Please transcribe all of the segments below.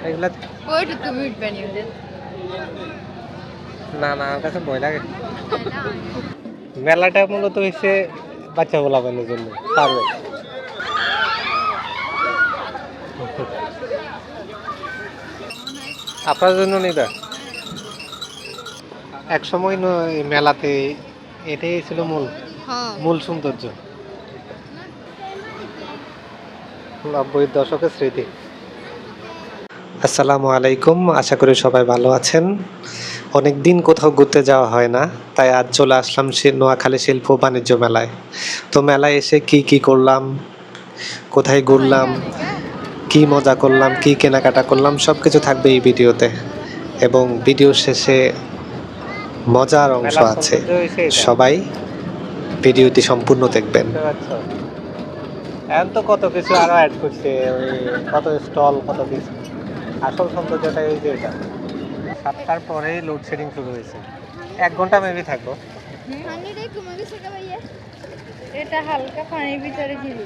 এগুলা ওইটা তুমি উঠবে নি না না, আমার কাছে ভয় লাগে। মেলাটা মূলত হচ্ছে বাচ্চা গোলাপানের জন্য, পারবে। আপনার জন্য নিবা। এক সময় এই মেলাতে এটাই ছিল মূল সৌন্দর্য, 90-এর দশকের স্মৃতি। আসসালামু আলাইকুম, আশা করি সবাই ভালো আছেন। অনেক দিন কোথাও ঘুরতে যাওয়া হয় না, তাই আজ চলে আসলাম নোয়াখালী শিল্প বাণিজ্য মেলায়। তো মেলায় এসে কি করলাম, কোথায় ঘুরলাম, কি মজা করলাম, কি কেনাকাটা করলাম, সব কিছু থাকবে এই ভিডিওতে। এবং ভিডিও শেষে মজার অংশ আছে, সবাই ভিডিওটি সম্পূর্ণ দেখবেন। এখন তো কত কিছু আরো অ্যাড করছে, ওই কত স্টল, কত কিছু। আসল সৌন্দর্যটা এই যে এটা। 7টার পরেই লোডশেডিং শুরু হয়েছে, 1 ঘন্টা মেবি থাকবো। এটা হালকা পানির ভিতরে ছিল।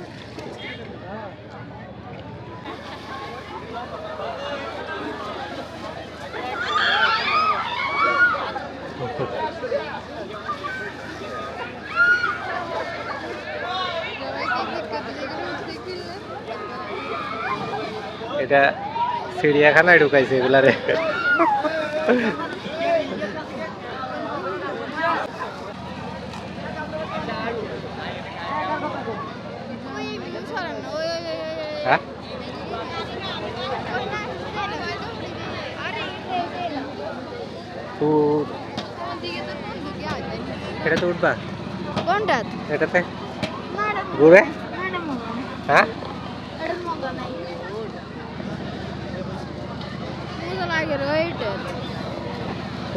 এটা চিড়িয়াখানায় ঢুকাইছে এগুলারে। হ্যাঁ, এটা তো উঠবা কোনটা? এটাতে ঘুরে। হ্যাঁ,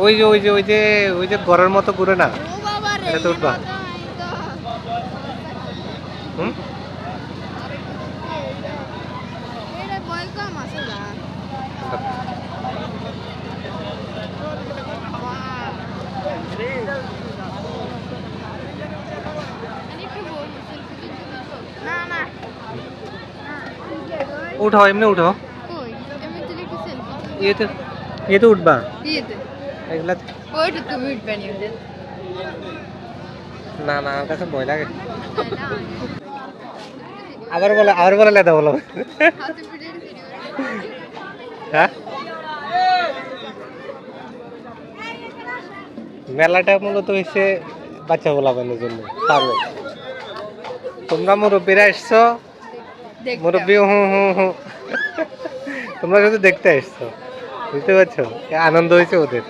ওই যে ঘরের মতো ঘুরে না, এটা তো উঠবা। হুম, উঠাও, এমনি উঠাও। ইয়েতে উঠবা এগুলা। ওইটা তুমি উঠবে নি না না, আমার কাছে ভয় লাগে। আবার বলে লেদা বলো। হ্যাঁ, মেলাটা মূলত হচ্ছে বাচ্চা গোলাপানের জন্য, পারবে। তোমরা মুরব্বীরা এসছো, মুরব্বী হু, তোমরা শুধু দেখতে এসছো, বুঝতে পারছো? আনন্দ হয়েছে ওদের।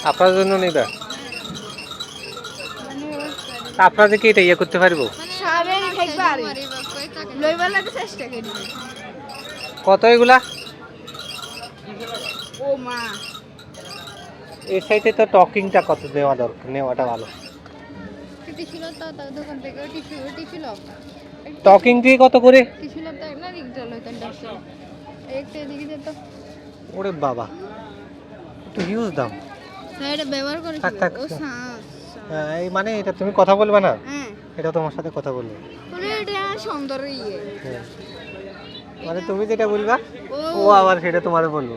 আপনার জন্য নিবা। আপনাদের কি এটা ইয়ে করতে পারবো? কত এগুলা? এর সাইডে তো টকিংটা কত নেওয়াটা ভালো। টকিং দিয়ে কত করে? ওরে বাবা, তো হিউজ দাম। এই মানে এটা তুমি কথা বলবে না, এটা তোমার সাথে কথা বলবে। মানে তুমি যেটা বলবা ও আবার সেটা তোমারে বলবো।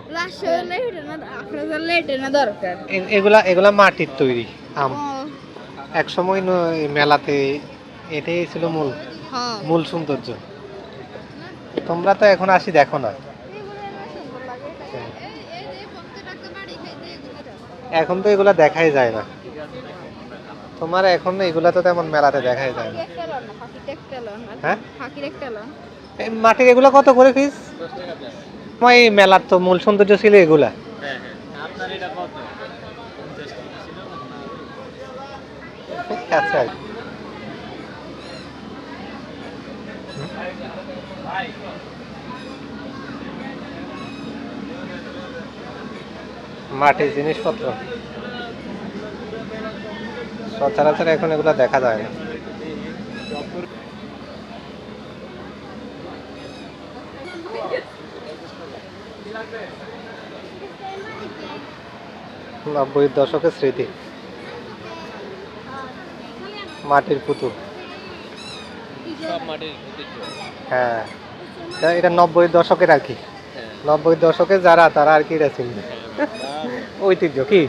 এগুলা মাটির তৈরি আম। এক সময় মেলাতে এটাই ছিল মূল সৌন্দর্য। তোমরা তো এখন আসি দেখো না, এখন তো এগুলা দেখাই যায় না। তোমার এখন এগুলা তো তেমন মেলাতে দেখাই যায় না। হ্যাঁ, এই মাটির এগুলা কত করে পিস? আমার এই মেলার তো মূল সৌন্দর্য ছিল এগুলা। আচ্ছা, মাটির জিনিসপত্র সচরাচর এখন এগুলা দেখা যায় না। 90-এর দশকের স্মৃতি, মাটির পুতুল। সব মাটির ঐতিহ্য। হ্যাঁ, এটা 90-এর দশকের আর কি। 90-এর দশকে যারা তারা আর কি এটা চিনবে। ঐতিহ্য কি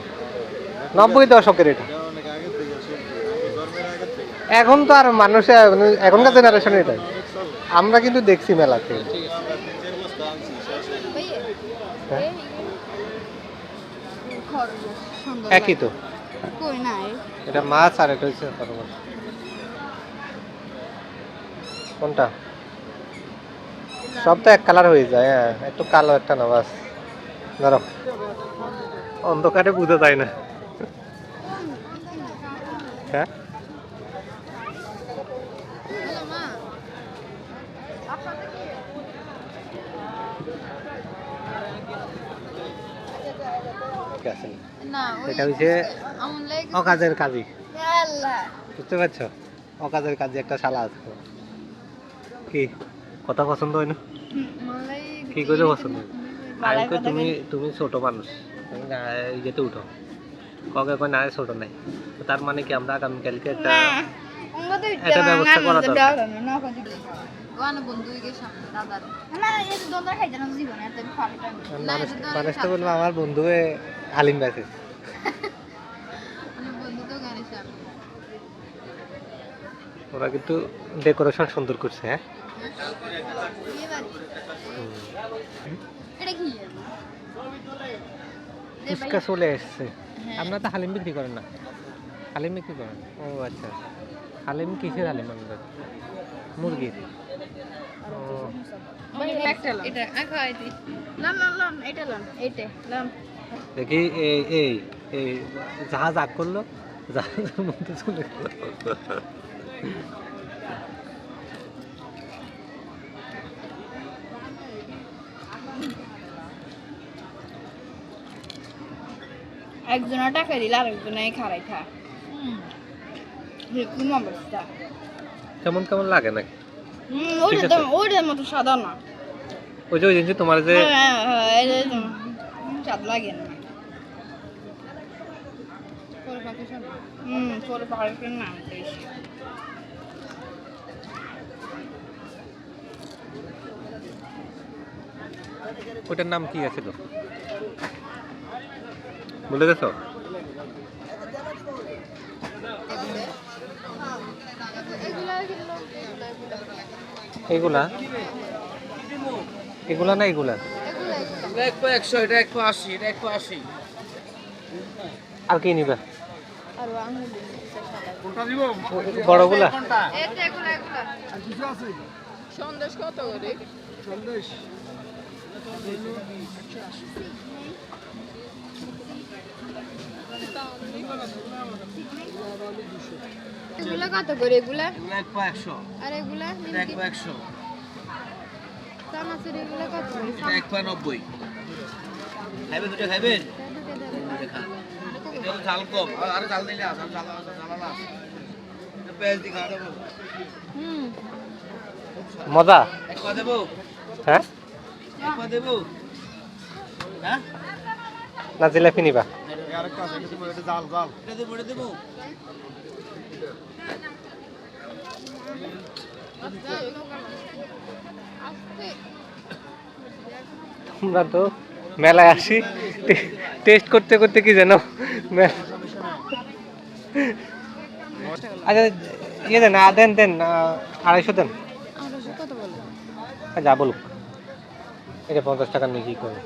90-এর দশকের এটা। এখন তো আর মানুষে এখনকার জেনারেশন এটাই। আমরা কিন্তু দেখছি মেলাতে। হ্যাঁ? একই তো, কই নাই এটা মাছ আর এটা হচ্ছে কোনটা, সব তো এক কালার হয়ে যায়। হ্যাঁ, একটু কালো একটা না বাস। ধরো অন্ধকারে বুঝে যায় না। হ্যাঁ, হ্যালো মা ঠিক আছে। না এটা হচ্ছে আমার লাগে অকাজের কাজী, আল্লাহ বুঝতে পারছো? অকাজের কাজী একটা শালা আছে। কি কথা পছন্দ হয় না? কি করে পছন্দ হয়? আমি কই তুমি তুমি ছোট মানুষ, তুমি ইয়েতে উঠো। কবে কয় না ছোট নাই, তো তার মানে কি আমরা আগামীকালকে একটা একটা ব্যবস্থা করা দরকার। মানুষ তো বলবো আমার বন্ধু আলিম আছে। ওরা কিন্তু ডেকোরেশন সুন্দর করছে। হ্যাঁ, ফুচকা চলে এসছে। আপনারা তো হালিম বিক্রি করেন না? হালিম বিক্রি করেন? ও আচ্ছা, হালিম কিসের হালিম? আমাদের মুরগির। দেখি এই এই এই জাহাজ আগ করলো, জাহাজের মধ্যে চলে গেল। একজনের টাকা দিলে আরেকজনে খারাই খা কোন অবস্থা কেমন কেমন লাগে নাকি? ওইটার মতো সাদা না। ওই যে ওই জিনিস তোমার যে স্বাদ লাগে না। পরে পাহাড়ের নাম বেশি। ওটার নাম কি আছে তো বলে গেছো? এগুলা এগুলা না এগুলা 100 এটা 180 এটা 180 আর কি নিবা? আর আঙুল কোনটা দিব? বড়গুলা এটা এগুলা এগুলা আর কিছু আছে? সন্দেশ কত করে? সন্দেশ এগুলা কত করে? এগুলা 100 আর এগুলা 100 চানাচুর এগুলা কত করে? 190 খাইবেন দুটো খাইবেন এটা ঝাল কম আর ঝাল দিলে আছে ঝাল না পেঁয়াজ দি খাওয়া দেবো মজা। এক পা দেবো? হ্যাঁ, এক পা দেবো? হ্যাঁ না জিলাপি নিবা? আরেকটা আছে এটা জাল জাল এটা দেবো এটা দেবো আমরা তো মেলায় আসি টেস্ট করতে করতে কি জানো আচ্ছা ইয়ে দেন দেন দেন 250 দেন। কত বলে? যা বলুক, এটা 50 টাকা নিয়ে কি করবে?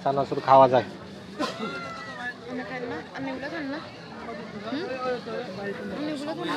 চানাচুর খাওয়া যায়। আমি খাই না, আমি এগুলো খাই না। আমি এগুলো খাই না।